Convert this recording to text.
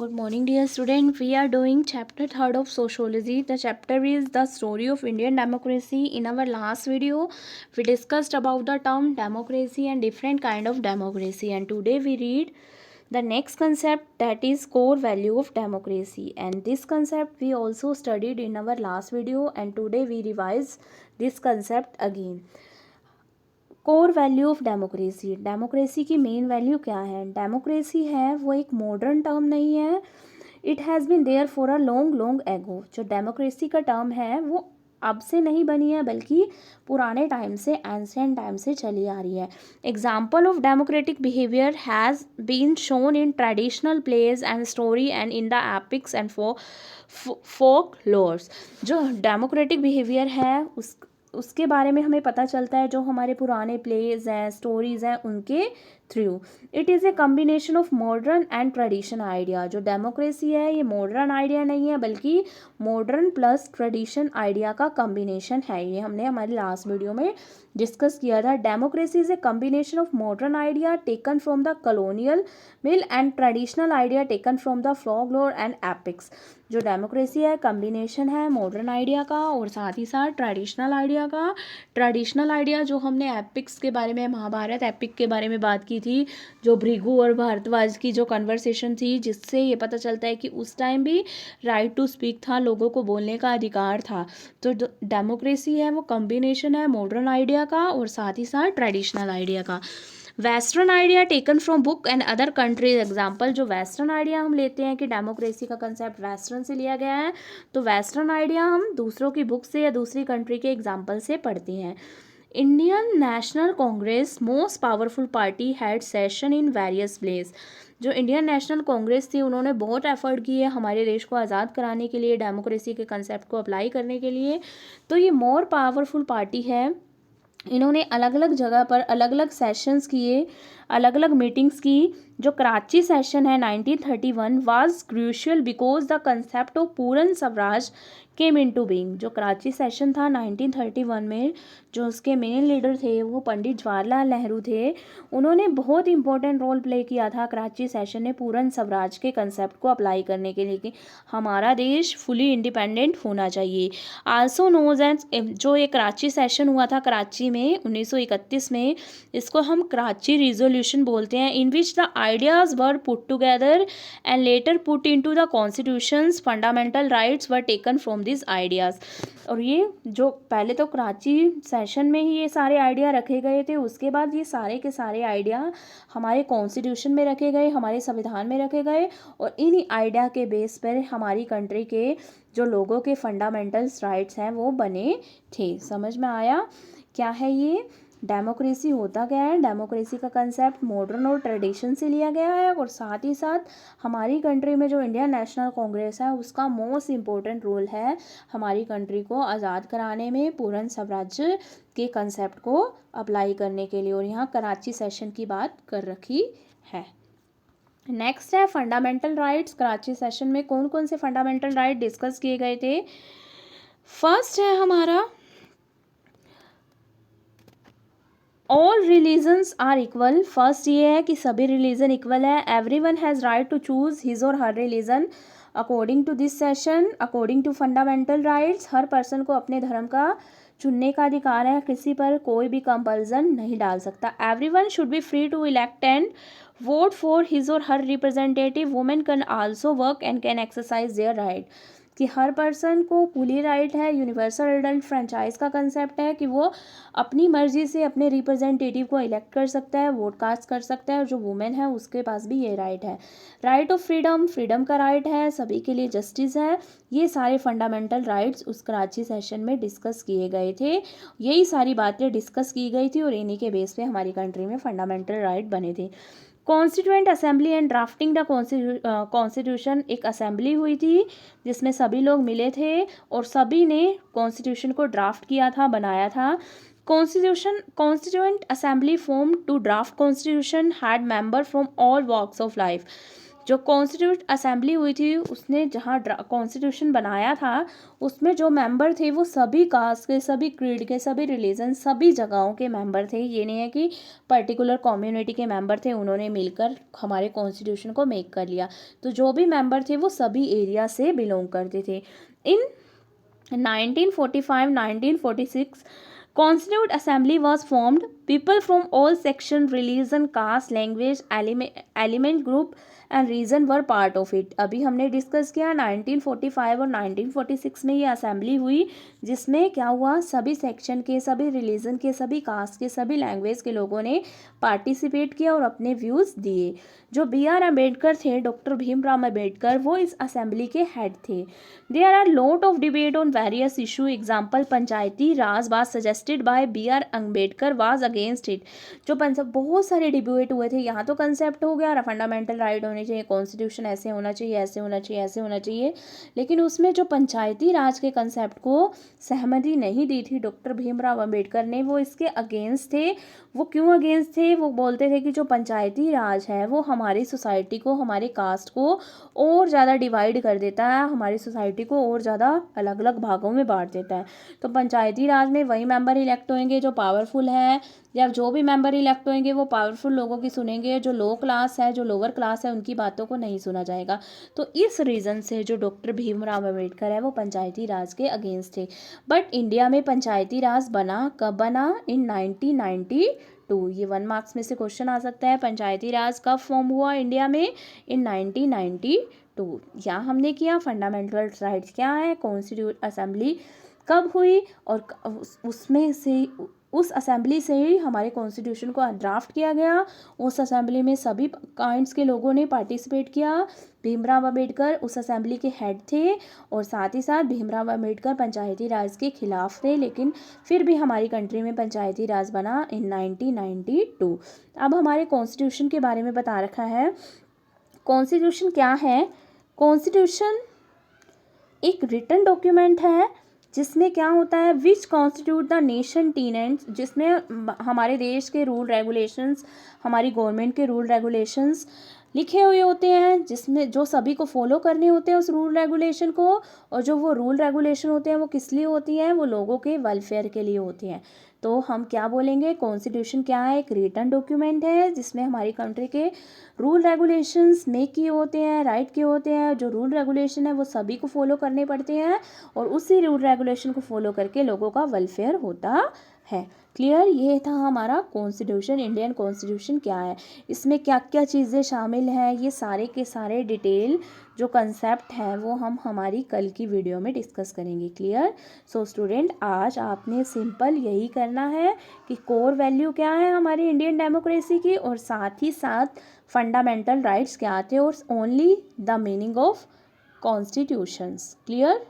Good morning, dear student. We are doing chapter 3rd of sociology. The chapter is the story of Indian democracy. In our last video, we discussed about the term democracy and different kind of democracy. And today we read the next concept, that is core value of democracy. And this concept we also studied in our last video, and today we revise this concept again. Core value of democracy, democracy की main value क्या है? Democracy है वो एक modern term नहीं है, it has been there for a long long ago. जो democracy का टर्म है वो अब से नहीं बनी है, बल्कि पुराने टाइम से, एंशिएंट टाइम से चली आ रही है. Example of democratic behaviour has been shown in traditional plays and story and in the epics and folk lores. जो डेमोक्रेटिक बिहेवियर है उसके बारे में हमें पता चलता है जो हमारे पुराने प्लेज हैं, स्टोरीज़ हैं, उनके through. It is a combination of modern and tradition idea. जो डेमोक्रेसी है ये मॉडर्न आइडिया नहीं है, बल्कि मॉडर्न प्लस ट्रेडिशन आइडिया का कम्बिनेशन है. ये हमने हमारी लास्ट वीडियो में डिस्कस किया था. Democracy is a combination of modern idea taken from the colonial mill and traditional idea taken from the folklore and epics. जो डेमोक्रेसी है कम्बिनेशन है मॉडर्न आइडिया का और साथ ही साथ ट्रेडिशनल आइडिया का. ट्रेडिशनल आइडिया जो हमने एपिक्स के बारे में, महाभारत एपिक के बारे में बात की थी, जो भृगु और भारद्वाज की जो कन्वर्सेशन थी, जिससे ये पता चलता है कि उस टाइम भी राइट टू स्पीक था, लोगों को बोलने का अधिकार था. तो डेमोक्रेसी है वो कम्बिनेशन है मॉडर्न आइडिया का और साथ ही साथ ट्रेडिशनल आइडिया का. Western idea taken from book and other countries. Example, जो वेस्टर्न आइडिया हम लेते हैं कि डेमोक्रेसी का कंसेप्ट वेस्टर्न से लिया गया है, तो वेस्टर्न आइडिया हम दूसरों की बुक से या दूसरी कंट्री के एग्जाम्पल से पढ़ते हैं. Indian national Congress most powerful party had session in various place. जो इंडियन नेशनल कांग्रेस थी उन्होंने बहुत एफर्ट किए हमारे देश को आज़ाद कराने के लिए, डेमोक्रेसी के कंसेप्ट को अप्लाई करने के लिए. तो ये मोर पावरफुल पार्टी है. इन्होंने अलग अलग जगह पर अलग अलग सेशंस किए, अलग अलग मीटिंग्स की. जो कराची सेशन है 1931 was crucial because the concept of पूर्ण स्वराज केम इनटू बीइंग. जो कराची सेशन था 1931 में, जो उसके मेन लीडर थे वो पंडित जवाहरलाल नेहरू थे. उन्होंने बहुत इंपॉर्टेंट रोल प्ले किया था कराची सेशन ने पूर्ण स्वराज के कंसेप्ट को अप्लाई करने के लिए कि हमारा देश फुली इंडिपेंडेंट होना चाहिए. आल्सो नोज एज, जो ये कराची सेशन हुआ था कराची में 1931 में, इसको हम कराची रिजोल्यूशन बोलते हैं. In which the ideas were put together and later put into the constitutions. Fundamental rights were taken from this ideas. और ये जो पहले तो कराची सेशन में ही ये सारे आइडिया रखे गए थे, उसके बाद ये सारे के सारे आइडिया हमारे कॉन्स्टिट्यूशन में रखे गए, हमारे संविधान में रखे गए, और इन आइडिया के बेस पर हमारी कंट्री के जो लोगों के फंडामेंटल्स राइट्स हैं वो बने थे. समझ में आया क्या है ये डेमोक्रेसी होता क्या है? डेमोक्रेसी का कंसेप्ट मॉडर्न और ट्रेडिशन से लिया गया है, और साथ ही साथ हमारी कंट्री में जो इंडियन नेशनल कांग्रेस है उसका मोस्ट इम्पोर्टेंट रोल है हमारी कंट्री को आज़ाद कराने में, पूर्ण स्वराज्य के कंसेप्ट को अप्लाई करने के लिए. और यहाँ कराची सेशन की बात कर रखी है. नेक्स्ट है फंडामेंटल राइट्स. कराची सेशन में कौन कौन से फंडामेंटल राइट डिस्कस किए गए थे? फर्स्ट है हमारा all religions are equal. First ये है कि सभी रिलीजन इक्वल है. Everyone has right to choose his और her religion according to this session, according to fundamental rights. हर पर्सन को अपने धर्म का चुनने का अधिकार है, किसी पर कोई भी कंपल्सन नहीं डाल सकता. Everyone should be free to elect and vote for his और her representative. Women can also work and can exercise their right. कि हर पर्सन को पूरी राइट है. यूनिवर्सल एडल्ट फ्रेंचाइज का कंसेप्ट है कि वो अपनी मर्जी से अपने रिप्रेजेंटेटिव को इलेक्ट कर सकता है, वोट कास्ट कर सकता है, और जो वुमेन है उसके पास भी ये राइट है. राइट ऑफ फ्रीडम, फ्रीडम का राइट है, सभी के लिए जस्टिस है. ये सारे फंडामेंटल राइट्स उस कराची सेशन में डिस्कस किए गए थे. यही सारी बातें डिस्कस की गई थी और इन्हीं के बेस पे हमारी कंट्री में फंडामेंटल राइट बने थे. Constituent assembly and drafting the constitution. एक असेंबली हुई थी जिसमें सभी लोग मिले थे और सभी ने कॉन्स्टिट्यूशन को ड्राफ्ट किया था, बनाया था. Constituent assembly form to draft constitution had member from all walks of life. जो कॉन्स्टिट्यूट असेंबली हुई थी उसने जहाँ कॉन्स्टिट्यूशन बनाया था उसमें जो मेंबर थे वो सभी कास्ट के, सभी क्रीड के, सभी रिलीजन, सभी जगहों के मेंबर थे। ये नहीं है कि पर्टिकुलर कम्युनिटी के मेंबर थे उन्होंने मिलकर हमारे कॉन्स्टिट्यूशन को मेक कर लिया। तो जो भी मेंबर थे वो सभी एरिया से बिलोंग करते थे। इन 1945-1946 Constituent Assembly was formed. People from all section, religion, caste, language, element group and region were part of it. अभी हमने डिस्कस किया 1945 और 1946 में ये असेंबली हुई जिसमें क्या हुआ, सभी सेक्शन के, सभी रिलीजन के, सभी कास्ट के, सभी लैंग्वेज के लोगों ने पार्टिसिपेट किया और अपने व्यूज़ दिए। जो BR अम्बेडकर थे, डॉक्टर भीमराव अम्बेडकर, वो इस असेंबली के हेड थे। There are lot of debate on various issue. Example Panchayati Raj was suggested by BR Ambedkar was against it. जो बहुत सारे डिबेट हुए थे। यहाँ तो कंसेप्ट हो गया फंडामेंटल राइट होने चाहिए, कॉन्स्टिट्यूशन ऐसे होना चाहिए, ऐसे होना चाहिए, ऐसे होना चाहिए, लेकिन उसमें जो पंचायती राज के कंसेप्ट को सहमति नहीं दी थी डॉक्टर भीमराव अम्बेडकर ने, वो इसके अगेंस्ट थे। वो क्यों अगेंस्ट थे? वो बोलते थे कि जो पंचायती राज है वो हमारी सोसाइटी को, हमारे कास्ट को और ज़्यादा डिवाइड कर देता है, हमारी सोसाइटी को और ज़्यादा अलग अलग भागों में बांट देता है। तो पंचायती राज में वही मेंबर इलेक्ट होंगे जो पावरफुल है, या जो भी मेंबर इलेक्ट होंगे वो पावरफुल लोगों की सुनेंगे, जो लो क्लास है, जो लोअर क्लास है, उनकी बातों को नहीं सुना जाएगा। तो इस रीज़न से जो डॉक्टर भीमराव अम्बेडकर है वो पंचायती राज के अगेंस्ट थे। बट इंडिया में पंचायती राज बना कब? बना इन 1992। ये 1 मार्क्स में से क्वेश्चन आ सकता है, पंचायती राज कब फॉर्म हुआ इंडिया में? इन 1992। यहाँ हमने किया फंडामेंटल राइट्स क्या है, कॉन्स्टिट्यूट असेंबली कब हुई, और उसमें से उस असेंबली से ही हमारे कॉन्स्टिट्यूशन को ड्राफ्ट किया गया। उस असेंबली में सभी काइंड्स के लोगों ने पार्टिसिपेट किया। भीमराव अम्बेडकर उस असेंबली के हेड थे और साथ ही साथ भीमराव अम्बेडकर पंचायती राज के खिलाफ थे, लेकिन फिर भी हमारी कंट्री में पंचायती राज बना इन 1992। अब हमारे कॉन्स्टिट्यूशन के बारे में बता रखा है। कॉन्स्टिट्यूशन क्या है? कॉन्स्टिट्यूशन एक रिटन डॉक्यूमेंट है जिसमें क्या होता है, which constitute the nation tenants, जिसमें हमारे देश के रूल रेगुलेशंस, हमारी गवर्नमेंट के रूल रेगुलेशंस लिखे हुए होते हैं, जिसमें जो सभी को फॉलो करने होते हैं उस रूल रेगुलेशन को। और जो वो रूल रेगुलेशन होते हैं वो किस लिए होती हैं? वो लोगों के वेलफेयर के लिए होते हैं। तो हम क्या बोलेंगे, कॉन्स्टिट्यूशन क्या है? एक रिटन डॉक्यूमेंट है जिसमें हमारी कंट्री के रूल रेगुलेशंस मेक किए होते हैं, राइट किए होते हैं। जो रूल रेगुलेशन है वो सभी को फॉलो करने पड़ते हैं और उसी रूल रेगुलेशन को फॉलो करके लोगों का वेलफेयर होता है। क्लियर? ये था हमारा कॉन्स्टिट्यूशन। इंडियन कॉन्स्टिट्यूशन क्या है, इसमें क्या क्या चीज़ें शामिल हैं, ये सारे के सारे डिटेल जो कंसेप्ट है वो हम हमारी कल की वीडियो में डिस्कस करेंगे। क्लियर? सो स्टूडेंट, आज आपने सिंपल यही करना है कि कोर वैल्यू क्या है हमारी इंडियन डेमोक्रेसी की, और साथ ही साथ फंडामेंटल राइट्स क्या थे, और only the meaning of constitutions. Clear?